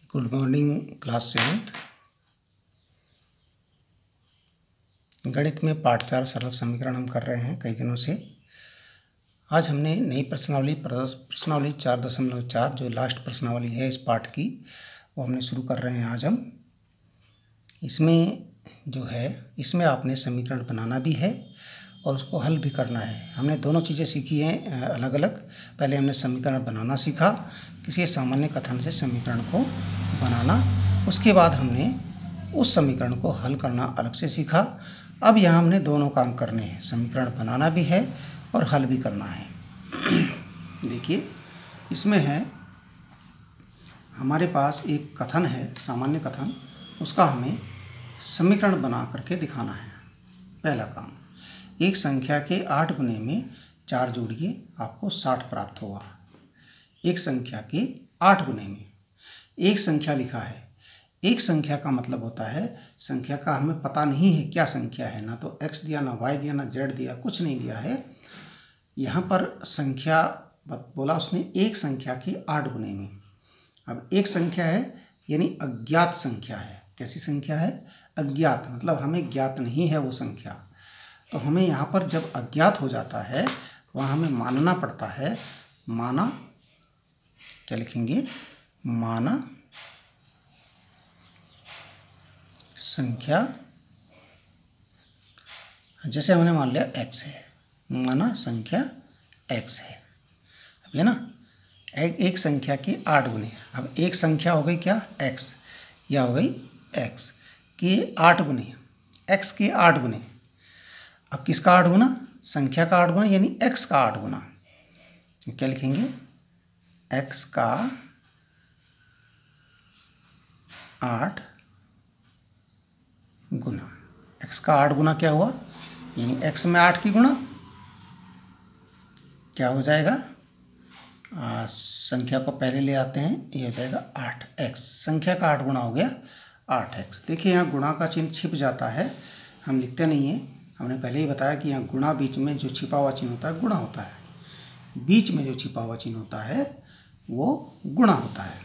Good morning class 7th। गणित में पाठ 4 सरल समीकरण हम कर रहे हैं कई दिनों से। आज हमने नई प्रश्नावली 4.4 जो लास्ट प्रश्नावली है इस पाठ की वो हमने शुरू कर रहे हैं आज हम। इसमें जो है इसमें आपने समीकरण बनाना भी है और उसको हल भी करना है। हमने दोनों चीज़ें सीखी हैं अलग अलग। पहले हमने समीकरण बनाना सीखा, किसी सामान्य कथन से समीकरण को बनाना, उसके बाद हमने उस समीकरण को हल करना अलग से सीखा। अब यहाँ हमने दोनों काम करने हैं, समीकरण बनाना भी है और हल भी करना है। देखिए इसमें है हमारे पास एक कथन है, सामान्य कथन, उसका हमें समीकरण बना करके दिखाना है। पहला काम, एक संख्या के 8 गुने में 4 जोड़िए, आपको 60 प्राप्त होगा। एक संख्या के 8 गुने में एक संख्या लिखा है। एक संख्या का मतलब होता है संख्या का हमें पता नहीं है क्या संख्या है, ना तो x दिया, ना y दिया, ना z दिया, कुछ नहीं दिया है। यहाँ पर संख्या बोला उसने एक संख्या के 8 गुने में। अब एक संख्या है यानी अज्ञात संख्या है। कैसी संख्या है? अज्ञात, मतलब हमें ज्ञात नहीं है वो संख्या। तो हमें यहाँ पर जब अज्ञात हो जाता है वहाँ हमें मानना पड़ता है। माना, क्या लिखेंगे? माना संख्या, जैसे हमने मान लिया x है, माना संख्या x है। अब ये ना एक संख्या के 8 गुने। अब एक संख्या हो गई क्या? x, या हो गई x के 8 गुने, x के 8 गुने। अब किसका 8 गुना? संख्या का 8 गुना यानी x का 8 गुना। क्या लिखेंगे? x का 8 गुना। x का 8 गुना क्या हुआ? यानी x में 8 की गुणा क्या हो जाएगा? संख्या को पहले ले आते हैं, ये हो जाएगा 8x। संख्या का 8 गुना हो गया 8x। देखिए यहाँ गुणा का चिन्ह छिप जाता है, हम लिखते नहीं है। हमने पहले ही बताया कि यहाँ गुणा बीच में जो छिपा हुआ चिन्ह होता है गुणा होता है। बीच में जो छिपा हुआ चिन्ह होता है वो गुणा होता है।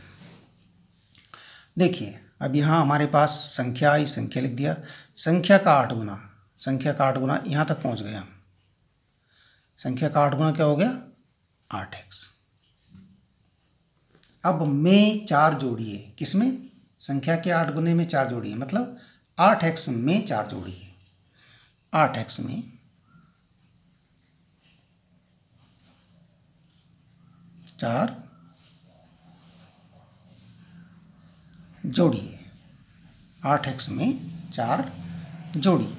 देखिए अब यहाँ हमारे पास संख्या आई, संख्या लिख दिया। संख्या का 8 गुना, संख्या का 8 गुना यहाँ तक पहुँच गया। संख्या का 8 गुना क्या हो गया? 8x। अब में 4 जोड़िए, किसमें? संख्या के 8 गुने में 4 जोड़िए, मतलब 8x में 4 जोड़िए। 8x में 4 जोड़िए। 8x में 4 जोड़िए।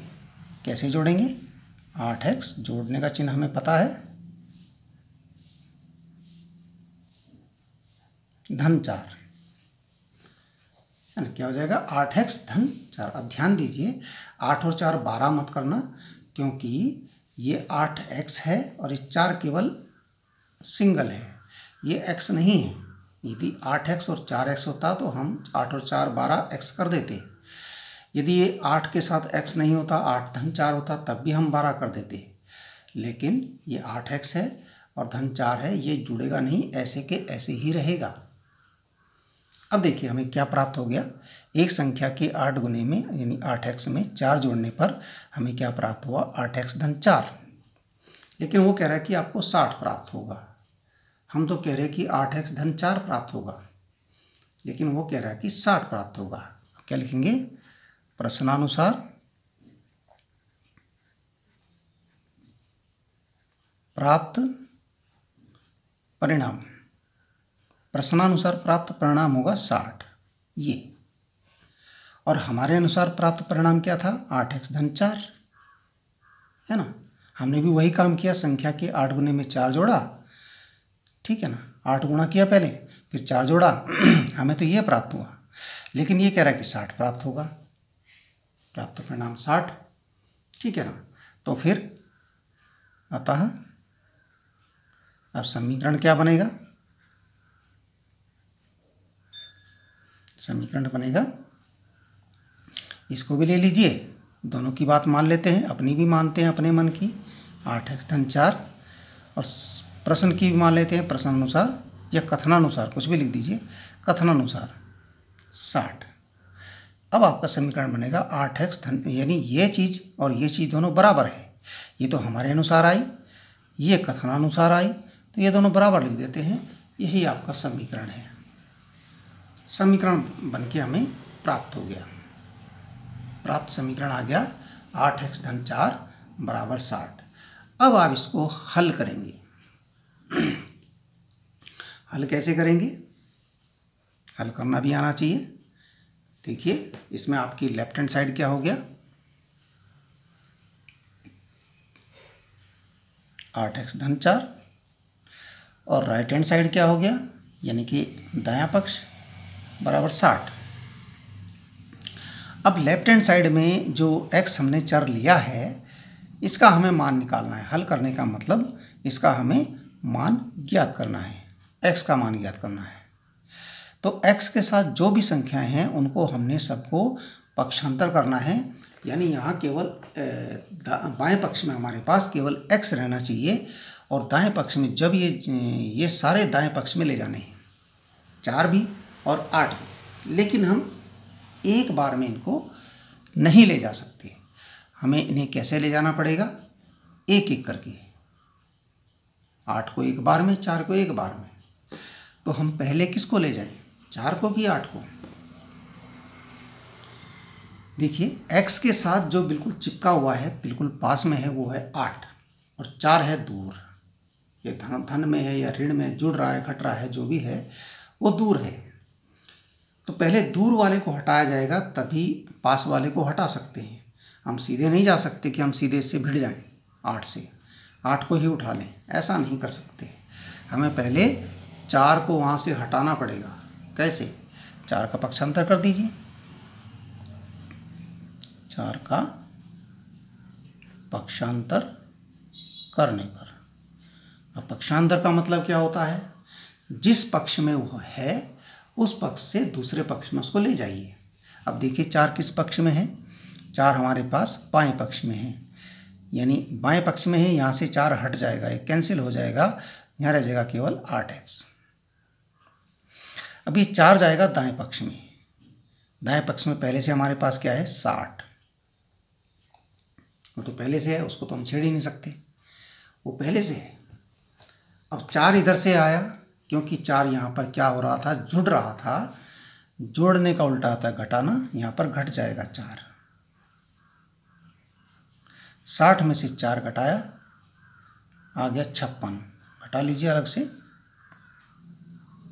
कैसे जोड़ेंगे? 8x जोड़ने का चिन्ह हमें पता है, धन 4 है ना। क्या हो जाएगा? 8x धन 4। अब ध्यान दीजिए 8 और 4 12 मत करना, क्योंकि ये 8x है और ये 4 केवल सिंगल है, ये x नहीं है। यदि 8x और 4x होता तो हम 8 और 4 12x कर देते। यदि ये 8 के साथ x नहीं होता, 8 धन 4 होता, तब भी हम 12 कर देते। लेकिन ये 8x है और धन 4 है, ये जुड़ेगा नहीं, ऐसे के ऐसे ही रहेगा। अब देखिए हमें क्या प्राप्त हो गया। एक संख्या के 8 गुने में यानी 8x में 4 जोड़ने पर हमें क्या प्राप्त हुआ? 8x धन 4। लेकिन वो कह रहा है कि आपको 60 प्राप्त होगा। हम तो कह रहे हैं कि 8x धन 4 प्राप्त होगा, लेकिन वो कह रहा है कि 60 प्राप्त होगा। क्या लिखेंगे? प्रश्नानुसार प्राप्त परिणाम। प्रश्नानुसार प्राप्त परिणाम होगा 60 ये, और हमारे अनुसार प्राप्त परिणाम क्या था? 8x धन 4 है ना। हमने भी वही काम किया, संख्या के 8 गुने में 4 जोड़ा, ठीक है ना। 8 गुणा किया पहले, फिर 4 जोड़ा हमें तो ये प्राप्त हुआ। लेकिन ये कह रहा है कि 60 प्राप्त होगा, प्राप्त परिणाम 60, ठीक है ना। तो फिर अतः अब समीकरण क्या बनेगा? समीकरण बनेगा, इसको भी ले लीजिए, दोनों की बात मान लेते हैं, अपनी भी मानते हैं अपने मन की, 8x धन 4, और प्रश्न की भी मान लेते हैं प्रश्नानुसार या कथनानुसार, कुछ भी लिख दीजिए। कथनानुसार 60। अब आपका समीकरण बनेगा 8x धन, यानी ये चीज़ और ये चीज़ दोनों बराबर है। ये तो हमारे अनुसार आई, ये कथनानुसार आई, तो ये दोनों बराबर लिख देते हैं। यही आपका समीकरण है। समीकरण बनके हमें प्राप्त हो गया। प्राप्त समीकरण आ गया 8x धन 4 बराबर 60। अब आप इसको हल करेंगे। हल कैसे करेंगे? हल करना भी आना चाहिए। देखिए, इसमें आपकी लेफ्ट हैंड साइड क्या हो गया, 8x धन 4, और राइट हैंड साइड क्या हो गया, यानी कि दायां पक्ष बराबर 60। अब लेफ्ट हैंड साइड में जो x हमने चर लिया है, इसका हमें मान निकालना है। हल करने का मतलब इसका हमें मान ज्ञात करना है, x का मान ज्ञात करना है। तो x के साथ जो भी संख्याएं हैं उनको हमने सबको पक्षांतर करना है, यानी यहाँ केवल बाएं पक्ष में हमारे पास केवल x रहना चाहिए, और दाएं पक्ष में जब ये सारे दाएं पक्ष में ले जाने हैं, 4 भी और 8 भी। लेकिन हम एक बार में इनको नहीं ले जा सकते, हमें इन्हें कैसे ले जाना पड़ेगा, एक एक करके। 8 को एक बार में, 4 को एक बार में। तो हम पहले किसको ले जाएं, 4 को कि 8 को? देखिए, x के साथ जो बिल्कुल चिपका हुआ है, बिल्कुल पास में है, वो है 8, और 4 है दूर। ये धन में है या ऋण में जुड़ रहा है, घट रहा है, जो भी है वो दूर है। तो पहले दूर वाले को हटाया जाएगा, तभी पास वाले को हटा सकते हैं। हम सीधे नहीं जा सकते कि हम सीधे इससे भिड़ जाएं 8 से, 8 को ही उठा लें, ऐसा नहीं कर सकते। हमें पहले 4 को वहाँ से हटाना पड़ेगा। कैसे? 4 का पक्षांतर कर दीजिए, 4 का पक्षांतर करने पर। अब पक्षांतर का मतलब क्या होता है, जिस पक्ष में वो है उस पक्ष से दूसरे पक्ष में उसको ले जाइए। अब देखिए, 4 किस पक्ष में है, 4 हमारे पास बाएं पक्ष में है, यानी बाएं पक्ष में है, यहाँ से 4 हट जाएगा, ये कैंसिल हो जाएगा, यहाँ रह जाएगा केवल 8x। अब ये 4 जाएगा दाएं पक्ष में। दाएं पक्ष में पहले से हमारे पास क्या है, 60। वो तो पहले से है, उसको तो हम छेड़ ही नहीं सकते, वो पहले से है। अब 4 इधर से आया, क्योंकि 4 यहाँ पर क्या हो रहा था, जुड़ रहा था। जोड़ने का उल्टा आता है घटाना, यहाँ पर घट जाएगा 4। 60 में से 4 घटाया, आ गया 56। घटा लीजिए अलग से,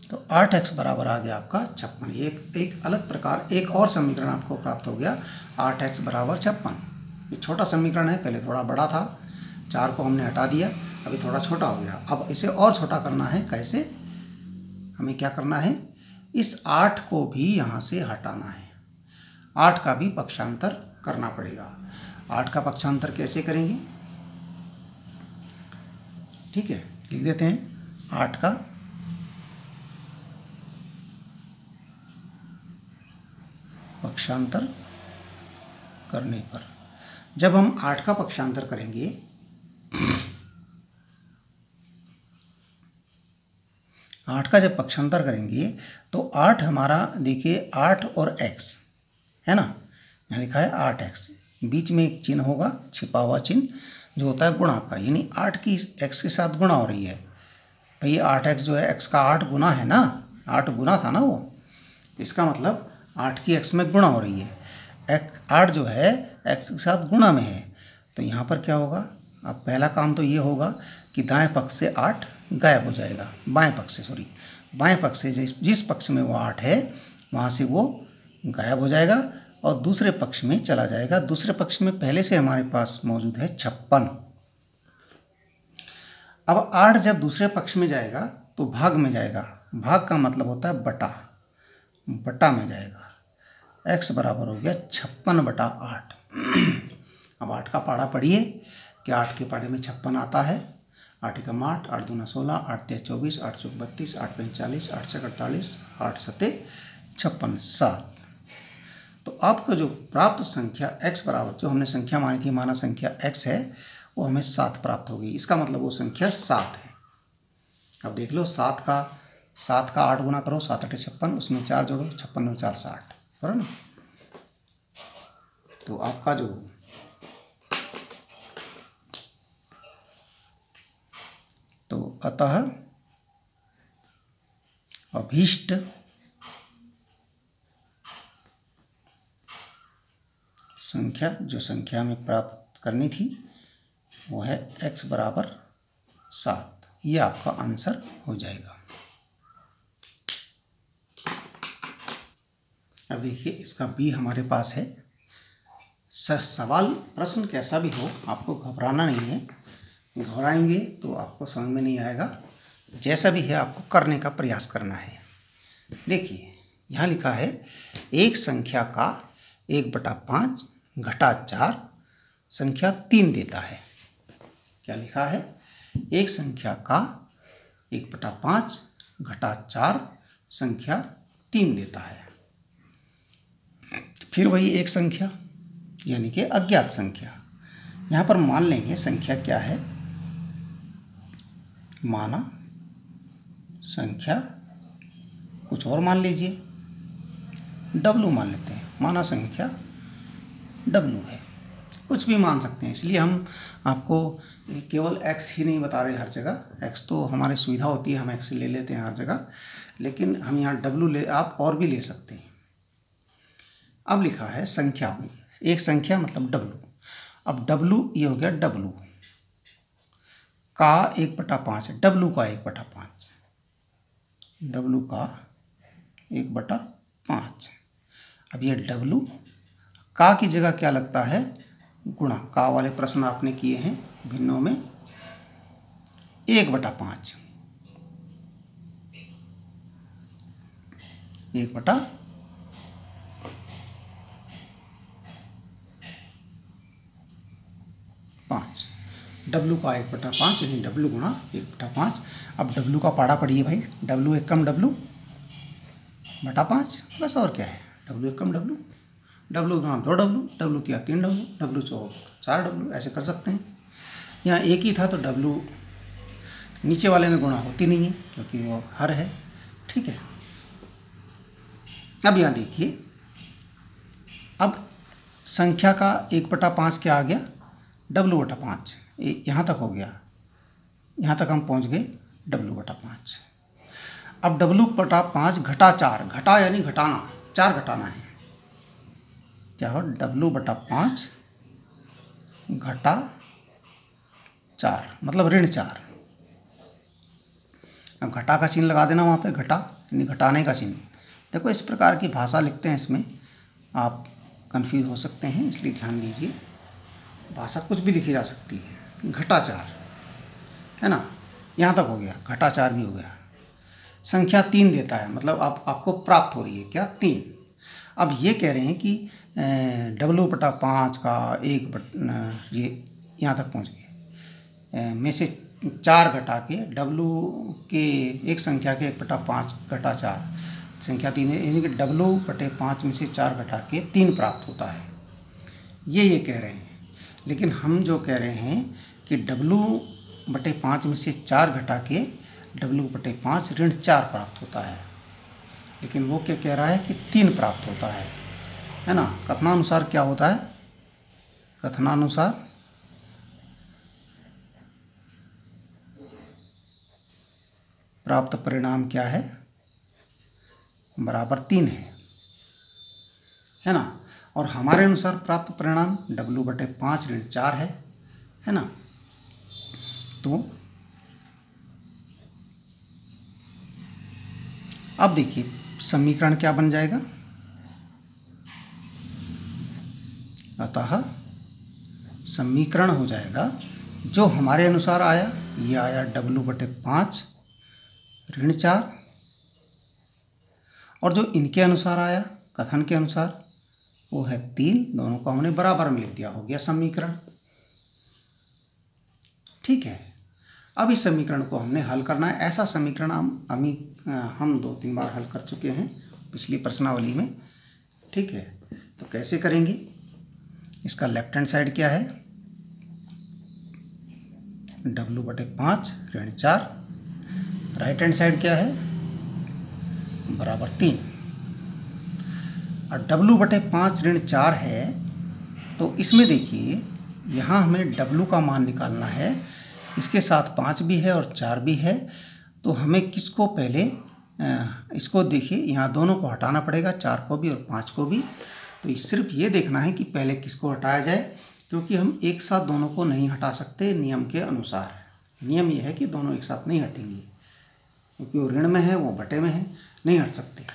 तो 8x बराबर आ गया आपका 56। एक अलग प्रकार, एक और समीकरण आपको प्राप्त हो गया, 8x बराबर 56। ये छोटा समीकरण है, पहले थोड़ा बड़ा था, 4 को हमने हटा दिया, अभी थोड़ा छोटा हो गया। अब इसे और छोटा करना है। कैसे? हमें क्या करना है, इस 8 को भी यहाँ से हटाना है, 8 का भी पक्षांतर करना पड़ेगा। 8 का पक्षांतर कैसे करेंगे, ठीक है, लिख देते हैं। 8 का पक्षांतर करने पर, जब हम 8 का पक्षांतर करेंगे, 8 का जब पक्षांतर करेंगे तो 8 हमारा, देखिए 8 और x है ना, यहाँ लिखा है 8x, बीच में एक चिन्ह होगा, छिपा हुआ चिन्ह जो होता है गुणा का, यानी 8 की x के साथ गुणा हो रही है। भाई 8x जो है x का 8 गुना है ना, 8 गुना था ना वो, इसका मतलब 8 की x में गुणा हो रही है। 8 जो है x के साथ गुणा में है, तो यहाँ पर क्या होगा, अब पहला काम तो ये होगा कि दाएं पक्ष से 8 गायब हो जाएगा, बाएं पक्ष से, सॉरी, बाएं पक्ष से जिस पक्ष में वो 8 है वहाँ से वो गायब हो जाएगा और दूसरे पक्ष में चला जाएगा। दूसरे पक्ष में पहले से हमारे पास मौजूद है 56। अब 8 जब दूसरे पक्ष में जाएगा तो भाग में जाएगा, भाग का मतलब होता है बटा, बटा में जाएगा। x बराबर हो गया 56/8। अब 8 का पाड़ा पढ़िए कि 8 के पाड़े में 56 आता है। 8 एकम 8, 8 दूना 16, 8 तिया 24, 8 चौक 32, 8 पंच 40, 8 छक 48, 8 सते 56, 7। तो आपका जो प्राप्त संख्या x बराबर, जो हमने संख्या मानी थी, माना संख्या x है, वो हमें 7 प्राप्त हो गई। इसका मतलब वो संख्या 7 है। अब देख लो 7 का 7 का 8 गुना करो, 7 8 56, उसमें 4 जोड़ो, 56 और 4 60, बराबर ना। तो आपका जो तो अतः अभीष्ट संख्या, जो संख्या में प्राप्त करनी थी वो है x बराबर 7। ये आपका आंसर हो जाएगा। अब देखिए इसका बी हमारे पास है। सवाल प्रश्न कैसा भी हो आपको घबराना नहीं है, घबराएंगे तो आपको समझ में नहीं आएगा। जैसा भी है आपको करने का प्रयास करना है। देखिए यहाँ लिखा है एक संख्या का 1/5 घटा 4 संख्या 3 देता है। क्या लिखा है? एक संख्या का 1/5 घटा 4 संख्या 3 देता है। फिर वही एक संख्या यानी कि अज्ञात संख्या। यहाँ पर मान लेंगे संख्या क्या है, माना संख्या कुछ और मान लीजिए, W मान लेते हैं, माना संख्या W है, कुछ भी मान सकते हैं। इसलिए हम आपको केवल x ही नहीं बता रहे हर जगह, x तो हमारी सुविधा होती है, हम x ले लेते हैं हर जगह, लेकिन हम यहाँ W ले, आप और भी ले सकते हैं। अब लिखा है संख्या में, एक संख्या मतलब W। अब W ये हो गया W का 1/5, W का 1/5, W का 1/5। अब ये W का की जगह क्या लगता है, गुणा। का वाले प्रश्न आपने किए हैं भिन्नों में, 1/5, 1/5। W का 1/5 यानी W गुणा 1/5। अब W का पाड़ा पढ़िए भाई, W एकम W/5, बस और क्या है, W एकम W, W गुणा 2W, W किया 3W, W चौक 4W, ऐसे कर सकते हैं। यहाँ एक ही था तो W नीचे वाले में गुणा होती नहीं है क्योंकि वो हर है, ठीक है। अब यहाँ देखिए, अब संख्या का 1/5 क्या आ गया, W/5। यहाँ तक हो गया, यहाँ तक हम पहुँच गए W/5। अब W/5 घटा 4, घटा यानी घटाना, 4 घटाना है, क्या हो, W/5 घटा 4 मतलब ऋण 4। अब घटा का चिन्ह लगा देना वहाँ पे, घटा यानी घटाने का चिन्ह। देखो इस प्रकार की भाषा लिखते हैं, इसमें आप कंफ्यूज हो सकते हैं, इसलिए ध्यान दीजिए। भाषा कुछ भी लिखी जा सकती है। घटा 4 है ना, यहाँ तक हो गया, घटा 4 भी हो गया। संख्या 3 देता है, मतलब आपको प्राप्त हो रही है क्या, 3। अब ये कह रहे हैं कि W/5 का ये यहाँ तक पहुँच गए, में से 4 घटा के W के एक संख्या के 1/5 घटा 4 संख्या 3 है, यानी कि W/5 में से 4 घटा के 3 प्राप्त होता है, ये कह रहे हैं। लेकिन हम जो कह रहे हैं कि W/5 में से 4 घटा के W/5 ऋण 4 प्राप्त होता है, लेकिन वो क्या कह रहा है कि 3 प्राप्त होता है ना। कथनानुसार क्या होता है, कथनानुसार प्राप्त परिणाम क्या है, बराबर 3 है ना। और हमारे अनुसार प्राप्त परिणाम W/5 ऋण 4 है ना। तो अब देखिए समीकरण क्या बन जाएगा, अतः समीकरण हो जाएगा जो हमारे अनुसार आया, ये आया W/5 ऋण 4, और जो इनके अनुसार आया, कथन के अनुसार, वो है 3। दोनों को हमने बराबर में लिख दिया, हो गया समीकरण, ठीक है। अब इस समीकरण को हमने हल करना है। ऐसा समीकरण हम 2-3 बार हल कर चुके हैं पिछली प्रश्नावली में, ठीक है। तो कैसे करेंगे, इसका लेफ्ट हैंड साइड क्या है, W/5 ऋण 4, राइट हैंड साइड क्या है, बराबर 3 और W/5 ऋण 4 है। तो इसमें देखिए यहाँ हमें W का मान निकालना है, इसके साथ 5 भी है और 4 भी है। तो हमें किसको पहले इसको देखिए यहाँ दोनों को हटाना पड़ेगा, 4 को भी और 5 को भी। तो सिर्फ ये देखना है कि पहले किसको हटाया जाए, क्योंकि हम एक साथ दोनों को नहीं हटा सकते नियम के अनुसार। नियम ये है कि दोनों एक साथ नहीं हटेंगे, क्योंकि वो ऋण में है, वो बटे में है, नहीं हट सकते।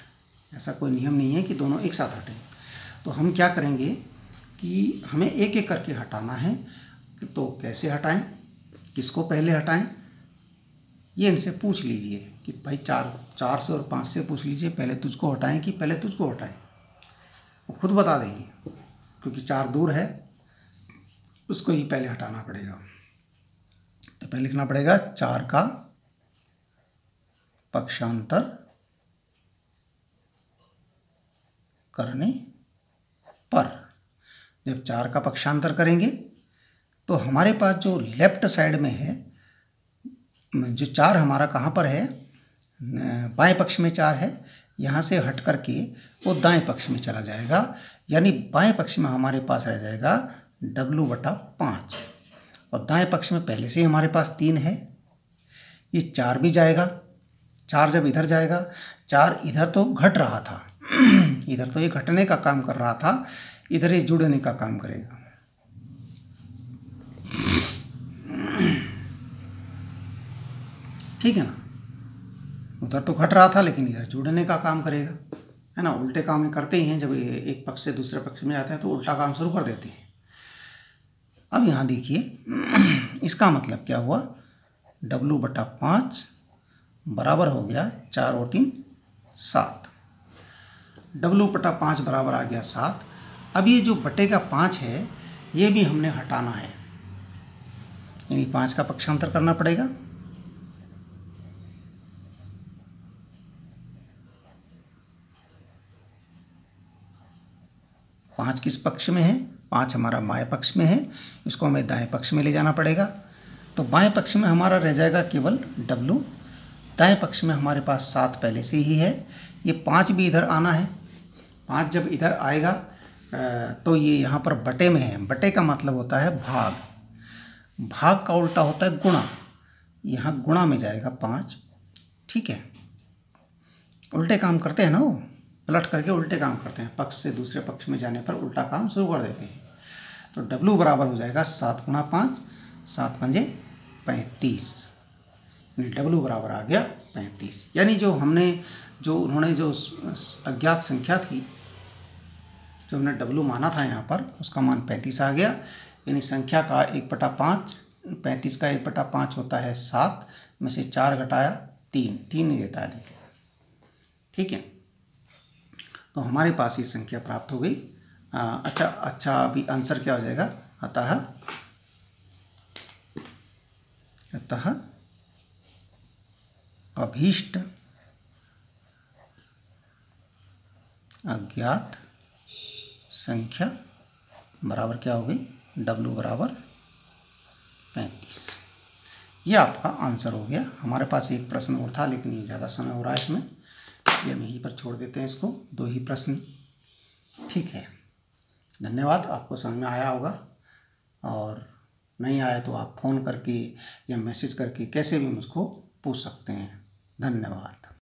ऐसा कोई नियम नहीं है कि दोनों एक साथ हटें। तो हम क्या करेंगे कि हमें एक एक करके हटाना है। तो कैसे हटाएं, किसको पहले हटाएं, ये इनसे पूछ लीजिए कि भाई 4 से और 5 से पूछ लीजिए पहले तुझको हटाएं कि पहले तुझको हटाएं। वो खुद बता देंगे, क्योंकि 4 दूर है, उसको ही पहले हटाना पड़ेगा। तो पहले लिखना पड़ेगा 4 का पक्षांतर करने पर। जब 4 का पक्षांतर करेंगे तो हमारे पास जो लेफ्ट साइड में है, जो 4 हमारा कहाँ पर है, बाएं पक्ष में 4 है, यहाँ से हट करके वो दाएं पक्ष में चला जाएगा। यानी बाएं पक्ष में हमारे पास रह जाएगा W/5 और दाएं पक्ष में पहले से ही हमारे पास 3 है। ये 4 भी जाएगा, 4 जब इधर जाएगा, 4 इधर तो घट रहा था इधर तो ये घटने का काम कर रहा था, इधर ये जुड़ने का काम करेगा। ठीक है ना, उधर तो घट रहा था लेकिन इधर जुड़ने का काम करेगा, है ना। उल्टे काम ये करते ही हैं, जब ये एक पक्ष से दूसरे पक्ष में जाते हैं तो उल्टा काम शुरू कर देते हैं। अब यहाँ देखिए इसका मतलब क्या हुआ, W/5 बराबर हो गया 4 और 3 7। W/5 बराबर आ गया 7। अब ये जो बटे का 5 है ये भी हमने हटाना है, यानी 5 का पक्षांतर करना पड़ेगा। पाँच किस पक्ष में है, 5 हमारा बाएं पक्ष में है, इसको हमें दाएं पक्ष में ले जाना पड़ेगा। तो बाएं पक्ष में हमारा रह जाएगा केवल W, दाएं पक्ष में हमारे पास 7 पहले से ही है। ये 5 भी इधर आना है, 5 जब इधर आएगा तो ये यहाँ पर बटे में है। बटे का मतलब होता है भाग, भाग का उल्टा होता है गुणा, यहाँ गुणा में जाएगा 5। ठीक है, उल्टे काम करते हैं ना, वो पलट करके उल्टे काम करते हैं, पक्ष से दूसरे पक्ष में जाने पर उल्टा काम शुरू कर देते हैं। तो W बराबर हो जाएगा 7 × 5, 7 × 5 35, यानी W बराबर आ गया 35। यानी उन्होंने जो अज्ञात संख्या थी, जो हमने W माना था यहाँ पर, उसका मान 35 आ गया। यानी संख्या का 1/5, 35 का 1/5 होता है 7 में से 4 घटाया 3 नहीं देता है, देखिए। ठीक है, तो हमारे पास ये संख्या प्राप्त हो गई। अच्छा अभी आंसर क्या हो जाएगा, अतः अभीष्ट अज्ञात संख्या बराबर क्या हो गई, W बराबर 35। ये आपका आंसर हो गया। हमारे पास एक प्रश्न और था, लेकिन ये ज़्यादा समय हो रहा है इसमें, इसलिए हम यहीं पर छोड़ देते हैं इसको, 2 ही प्रश्न। ठीक है, धन्यवाद। आपको समझ में आया होगा, और नहीं आया तो आप फ़ोन करके या मैसेज करके कैसे भी मुझको पूछ सकते हैं। धन्यवाद।